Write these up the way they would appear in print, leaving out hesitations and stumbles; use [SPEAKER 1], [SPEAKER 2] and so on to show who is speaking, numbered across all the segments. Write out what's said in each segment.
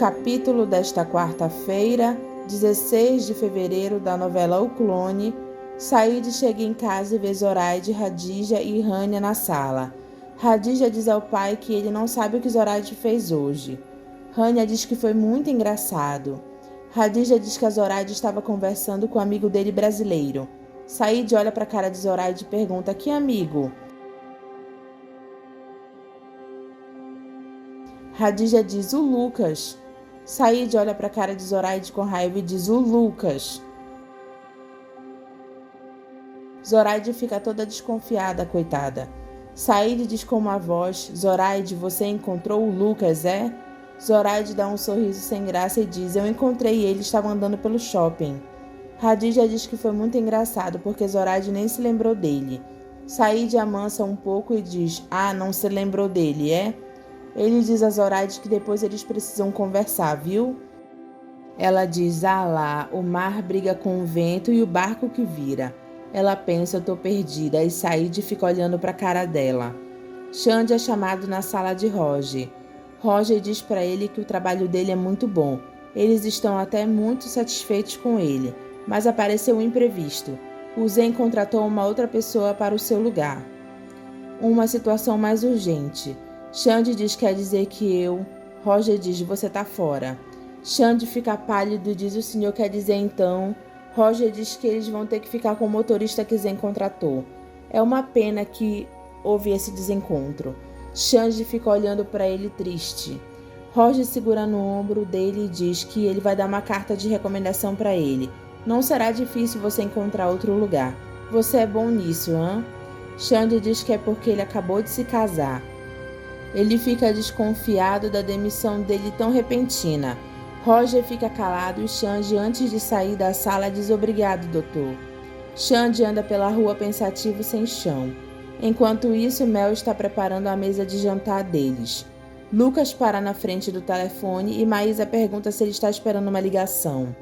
[SPEAKER 1] capítulo desta quarta-feira, 16 de fevereiro, da novela O Clone, Said chega em casa e vê Zoraide, Hadija e Rania na sala. Hadija diz ao pai que ele não sabe o que Zoraide fez hoje. Rania diz que foi muito engraçado. Hadija diz que a Zoraide estava conversando com um amigo dele brasileiro. Said olha para a cara de Zoraide e pergunta: que amigo? Hadija diz: o Lucas. Said olha para a cara de Zoraide com raiva e diz: o Lucas. Zoraide fica toda desconfiada, coitada. Said diz com uma voz: Zoraide, você encontrou o Lucas, é? Zoraide dá um sorriso sem graça e diz: eu encontrei ele, estava andando pelo shopping. Hadija diz que foi muito engraçado porque Zoraide nem se lembrou dele. Said amansa um pouco e diz: ah, não se lembrou dele, é? Ele diz a Zoraide que depois eles precisam conversar, viu? Ela diz: ah lá, o mar briga com o vento e o barco que vira. Ela pensa: eu tô perdida, e Said fica olhando para a cara dela. Xande é chamado na sala de Roger. Roger diz para ele que o trabalho dele é muito bom. Eles estão até muito satisfeitos com ele, mas apareceu um imprevisto. O Zen contratou uma outra pessoa para o seu lugar. Uma situação mais urgente. Xande diz que quer dizer que eu... Roger diz: você tá fora. Xande fica pálido e diz: o senhor quer dizer então... Roger diz que eles vão ter que ficar com o motorista que Zen contratou. É uma pena que houve esse desencontro. Xande fica olhando para ele triste. Roger segura no ombro dele e diz que ele vai dar uma carta de recomendação para ele. Não será difícil você encontrar outro lugar. Você é bom nisso, hã? Xande diz que é porque ele acabou de se casar. Ele fica desconfiado da demissão dele tão repentina. Roger fica calado e Xande, antes de sair da sala, diz: obrigado, doutor. Xande anda pela rua pensativo sem chão. Enquanto isso, Mel está preparando a mesa de jantar deles. Lucas para na frente do telefone e Maísa pergunta se ele está esperando uma ligação.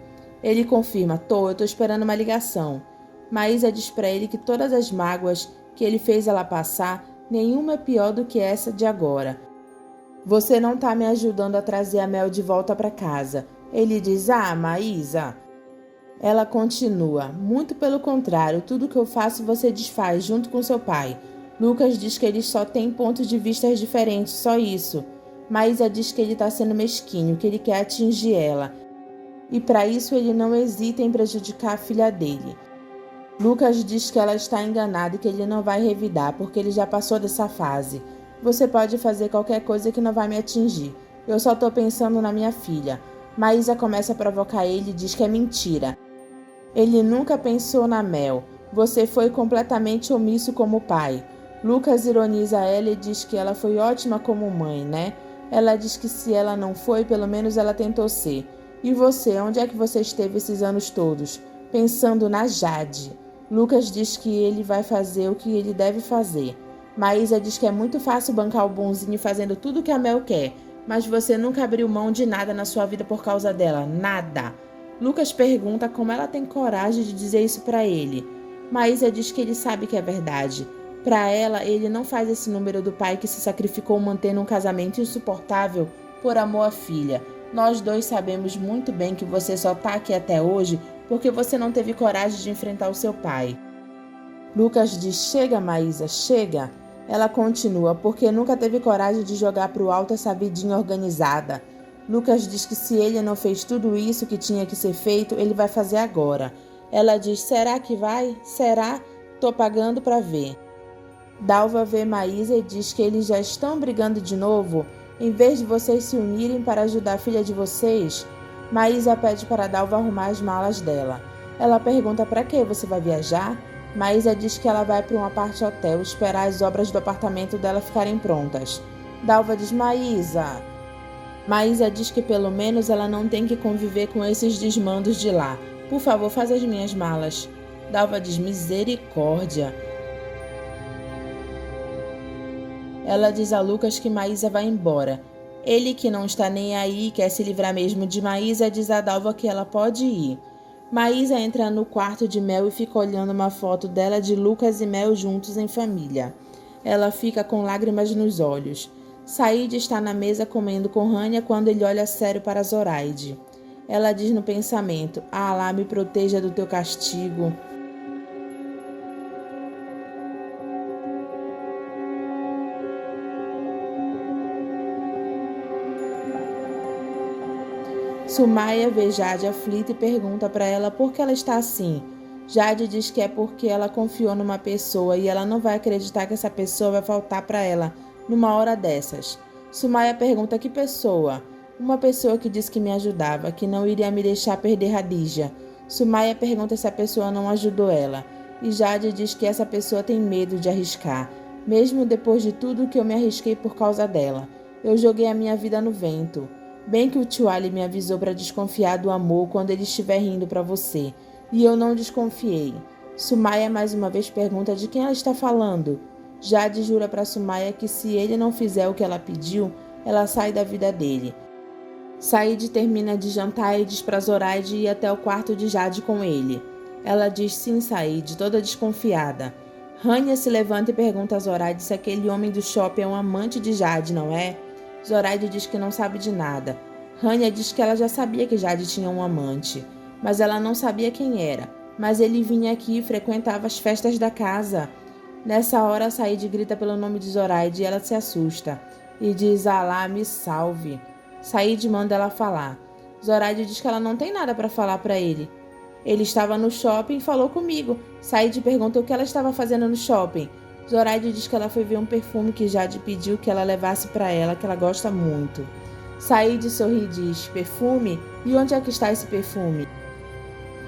[SPEAKER 1] Ele confirma: eu estou esperando uma ligação. Maísa diz para ele que todas as mágoas que ele fez ela passar, nenhuma é pior do que essa de agora. Você não está me ajudando a trazer a Mel de volta para casa. Ele diz: ah, Maísa. Ela continua: muito pelo contrário, tudo que eu faço você desfaz junto com seu pai. Lucas diz que eles só têm pontos de vista diferentes, só isso. Maísa diz que ele está sendo mesquinho, que ele quer atingir ela. E para isso ele não hesita em prejudicar a filha dele. Lucas diz que ela está enganada e que ele não vai revidar, porque ele já passou dessa fase. Você pode fazer qualquer coisa que não vai me atingir. Eu só tô pensando na minha filha. Maísa começa a provocar ele e diz que é mentira. Ele nunca pensou na Mel. Você foi completamente omisso como pai. Lucas ironiza ela e diz que ela foi ótima como mãe, né? Ela diz que se ela não foi, pelo menos ela tentou ser. E você, onde é que você esteve esses anos todos? Pensando na Jade. Lucas diz que ele vai fazer o que ele deve fazer. Maísa diz que é muito fácil bancar o bonzinho fazendo tudo o que a Mel quer, mas você nunca abriu mão de nada na sua vida por causa dela, nada. Lucas pergunta como ela tem coragem de dizer isso pra ele. Maísa diz que ele sabe que é verdade. Pra ela, ele não faz esse número do pai que se sacrificou mantendo um casamento insuportável por amor à filha. Nós dois sabemos muito bem que você só tá aqui até hoje porque você não teve coragem de enfrentar o seu pai. Lucas diz: chega, Maísa, chega. Ela continua: porque nunca teve coragem de jogar pro alto essa vidinha organizada. Lucas diz que se ele não fez tudo isso que tinha que ser feito, ele vai fazer agora. Ela diz: será que vai? Será? Tô pagando pra ver. Dalva vê Maísa e diz que eles já estão brigando de novo. Em vez de vocês se unirem para ajudar a filha de vocês, Maísa pede para Dalva arrumar as malas dela. Ela pergunta: para que você vai viajar? Maísa diz que ela vai para um apart-hotel esperar as obras do apartamento dela ficarem prontas. Dalva diz: Maísa. Maísa diz que pelo menos ela não tem que conviver com esses desmandos de lá. Por favor, faz as minhas malas. Dalva diz: misericórdia. Ela diz a Lucas que Maísa vai embora. Ele, que não está nem aí, quer se livrar mesmo de Maísa, diz a Dalva que ela pode ir. Maísa entra no quarto de Mel e fica olhando uma foto dela de Lucas e Mel juntos em família. Ela fica com lágrimas nos olhos. Saíde está na mesa comendo com Rania quando ele olha sério para Zoraide. Ela diz no pensamento: "Ah, Alá me proteja do teu castigo." Sumaia vê Jade aflita e pergunta para ela por que ela está assim. Jade diz que é porque ela confiou numa pessoa e ela não vai acreditar que essa pessoa vai faltar para ela numa hora dessas. Sumaia pergunta: que pessoa? Uma pessoa que disse que me ajudava, que não iria me deixar perder Radija. Sumaia pergunta se a pessoa não ajudou ela. E Jade diz que essa pessoa tem medo de arriscar, mesmo depois de tudo que eu me arrisquei por causa dela. Eu joguei a minha vida no vento. Bem que o tio Ali me avisou para desconfiar do amor quando ele estiver rindo para você. E eu não desconfiei. Sumaia mais uma vez pergunta de quem ela está falando. Jade jura para Sumaia que se ele não fizer o que ela pediu, ela sai da vida dele. Said termina de jantar e diz para Zoraide ir até o quarto de Jade com ele. Ela diz sim, Said, toda desconfiada. Rania se levanta e pergunta a Zoraide se aquele homem do shopping é um amante de Jade, não é? Zoraide diz que não sabe de nada. Rania diz que ela já sabia que Jade tinha um amante, mas ela não sabia quem era. Mas ele vinha aqui e frequentava as festas da casa. Nessa hora, Said grita pelo nome de Zoraide e ela se assusta. E diz: Alá, me salve. Said manda ela falar. Zoraide diz que ela não tem nada para falar para ele. Ele estava no shopping e falou comigo. Said pergunta o que ela estava fazendo no shopping. Zoraide diz que ela foi ver um perfume que Jade pediu que ela levasse para ela, que ela gosta muito. Said sorri e diz: perfume? E onde é que está esse perfume?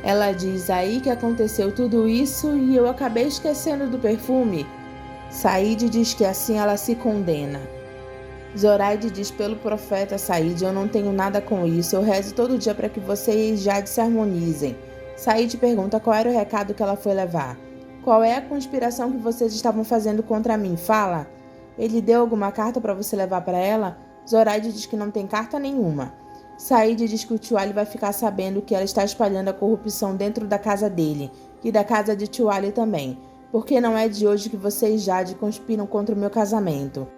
[SPEAKER 1] Ela diz: aí que aconteceu tudo isso e eu acabei esquecendo do perfume. Said diz que assim ela se condena. Zoraide diz: pelo profeta Said, eu não tenho nada com isso, eu rezo todo dia para que você e Jade se harmonizem. Said pergunta qual era o recado que ela foi levar. Qual é a conspiração que vocês estavam fazendo contra mim? Fala. Ele deu alguma carta para você levar para ela? Zoraide diz que não tem carta nenhuma. Said diz que o tio Ali vai ficar sabendo que ela está espalhando a corrupção dentro da casa dele e da casa de tio Ali também, porque não é de hoje que você e Jade conspiram contra o meu casamento.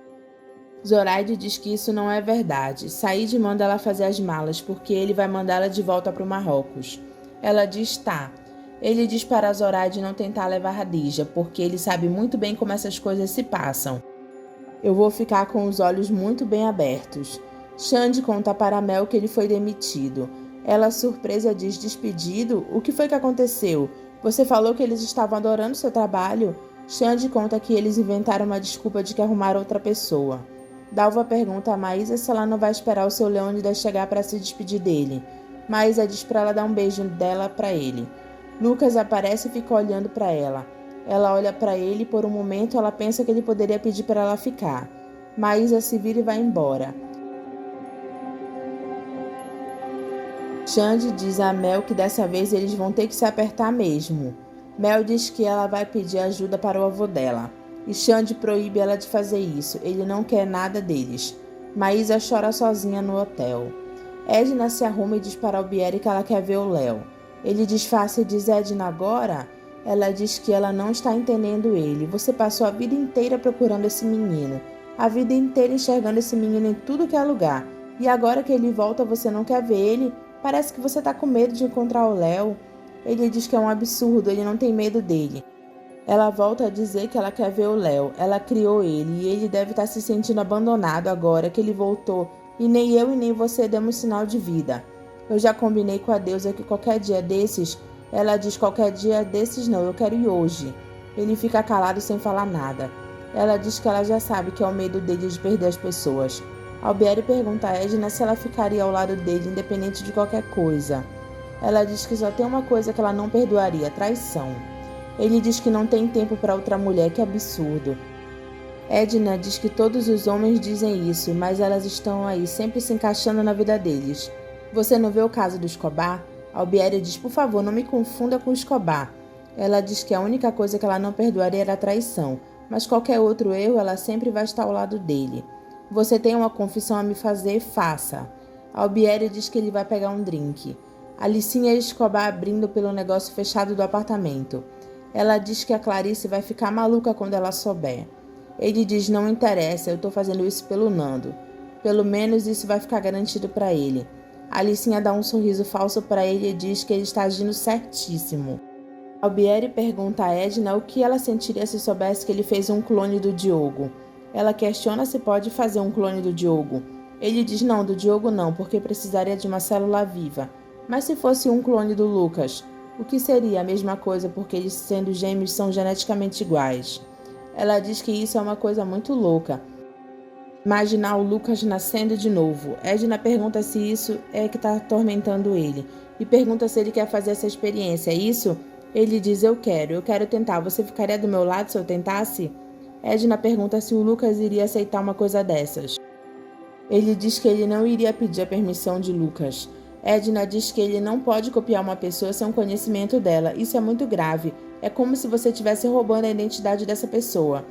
[SPEAKER 1] Zoraide diz que isso não é verdade. Said manda ela fazer as malas porque ele vai mandá-la de volta para o Marrocos. Ela diz tá. Ele diz para Zoraide não tentar levar Radija, porque ele sabe muito bem como essas coisas se passam. Eu vou ficar com os olhos muito bem abertos. Xande conta para Mel que ele foi demitido. Ela, surpresa, diz: despedido? O que foi que aconteceu? Você falou que eles estavam adorando seu trabalho? Xande conta que eles inventaram uma desculpa de que arrumaram outra pessoa. Dalva pergunta a Maísa se ela não vai esperar o seu Leônidas chegar para se despedir dele. Maísa diz para ela dar um beijo dela para ele. Lucas aparece e fica olhando para ela. Ela olha para ele e por um momento ela pensa que ele poderia pedir para ela ficar. Maísa se vira e vai embora. Xande diz a Mel que dessa vez eles vão ter que se apertar mesmo. Mel diz que ela vai pedir ajuda para o avô dela. E Xande proíbe ela de fazer isso, ele não quer nada deles. Maísa chora sozinha no hotel. Edna se arruma e diz para Albieri que ela quer ver o Léo. Ele disfarça e diz: Edna, agora? Ela diz que ela não está entendendo ele. Você passou a vida inteira procurando esse menino. A vida inteira enxergando esse menino em tudo que é lugar. E agora que ele volta você não quer ver ele? Parece que você está com medo de encontrar o Léo. Ele diz que é um absurdo, ele não tem medo dele. Ela volta a dizer que ela quer ver o Léo. Ela criou ele e ele deve estar se sentindo abandonado agora que ele voltou. E nem eu e nem você demos sinal de vida. Eu já combinei com a deusa que qualquer dia desses... Ela diz: qualquer dia desses não, eu quero ir hoje. Ele fica calado sem falar nada. Ela diz que ela já sabe que é o medo dele de perder as pessoas. Albieri pergunta a Edna se ela ficaria ao lado dele independente de qualquer coisa. Ela diz que só tem uma coisa que ela não perdoaria: traição. Ele diz que não tem tempo para outra mulher, que absurdo. Edna diz que todos os homens dizem isso, mas elas estão aí sempre se encaixando na vida deles. Você não vê o caso do Escobar? Albieri diz: por favor, não me confunda com Escobar. Ela diz que a única coisa que ela não perdoaria era a traição, mas qualquer outro erro ela sempre vai estar ao lado dele. Você tem uma confissão a me fazer? Faça. Albieri diz que ele vai pegar um drink. Alicinha e Escobar abrindo pelo negócio fechado do apartamento. Ela diz que a Clarice vai ficar maluca quando ela souber. Ele diz: não interessa, eu tô fazendo isso pelo Nando. Pelo menos isso vai ficar garantido para ele. Alicinha dá um sorriso falso para ele e diz que ele está agindo certíssimo. Albieri pergunta a Edna o que ela sentiria se soubesse que ele fez um clone do Diogo. Ela questiona se pode fazer um clone do Diogo. Ele diz: não, do Diogo não, porque precisaria de uma célula viva. Mas se fosse um clone do Lucas, o que seria a mesma coisa porque eles, sendo gêmeos, são geneticamente iguais? Ela diz que isso é uma coisa muito louca. Imaginar o Lucas nascendo de novo. Edna pergunta se isso é que está atormentando ele. E pergunta se ele quer fazer essa experiência. É isso? Ele diz: eu quero tentar. Você ficaria do meu lado se eu tentasse? Edna pergunta se o Lucas iria aceitar uma coisa dessas. Ele diz que ele não iria pedir a permissão de Lucas. Edna diz que ele não pode copiar uma pessoa sem o conhecimento dela. Isso é muito grave. É como se você estivesse roubando a identidade dessa pessoa.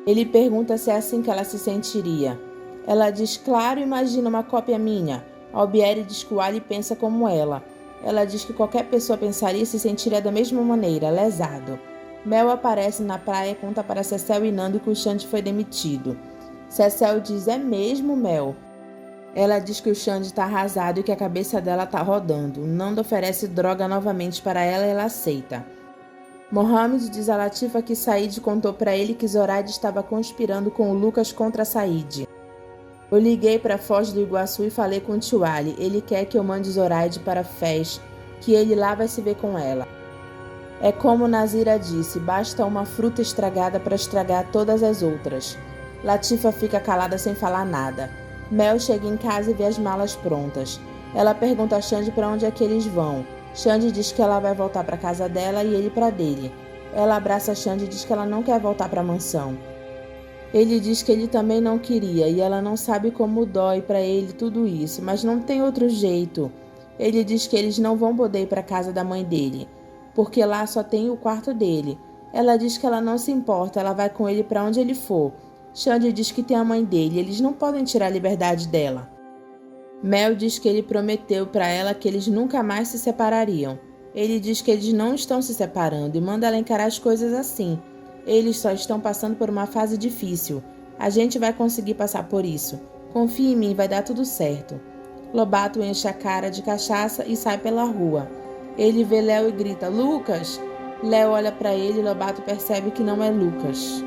[SPEAKER 1] Ele pergunta se é assim que ela se sentiria. Ela diz: claro, imagina uma cópia minha. Albieri diz que o Ali pensa como ela. Ela diz que qualquer pessoa pensaria e se sentiria da mesma maneira, lesado. Mel aparece na praia e conta para Cecel e Nando que o Xande foi demitido. Cecel diz: é mesmo, Mel? Ela diz que o Xande está arrasado e que a cabeça dela está rodando. Nando oferece droga novamente para ela e ela aceita. Mohamed diz a Latifa que Said contou para ele que Zoraide estava conspirando com o Lucas contra Said. Eu liguei para Foz do Iguaçu e falei com o tio Ali. Ele quer que eu mande Zoraide para Fez, que ele lá vai se ver com ela. É como Nazira disse, basta uma fruta estragada para estragar todas as outras. Latifa fica calada sem falar nada. Mel chega em casa e vê as malas prontas. Ela pergunta a Xande para onde é que eles vão. Xande diz que ela vai voltar para casa dela e ele para dele. Ela abraça Xande e diz que ela não quer voltar para a mansão. Ele diz que ele também não queria e ela não sabe como dói para ele tudo isso, mas não tem outro jeito. Ele diz que eles não vão poder ir para a casa da mãe dele, porque lá só tem o quarto dele. Ela diz que ela não se importa, ela vai com ele para onde ele for. Xande diz que tem a mãe dele, eles não podem tirar a liberdade dela. Mel diz que ele prometeu para ela que eles nunca mais se separariam. Ele diz que eles não estão se separando e manda ela encarar as coisas assim. Eles só estão passando por uma fase difícil. A gente vai conseguir passar por isso. Confie em mim, vai dar tudo certo. Lobato enche a cara de cachaça e sai pela rua. Ele vê Léo e grita: Lucas! Léo olha para ele e Lobato percebe que não é Lucas.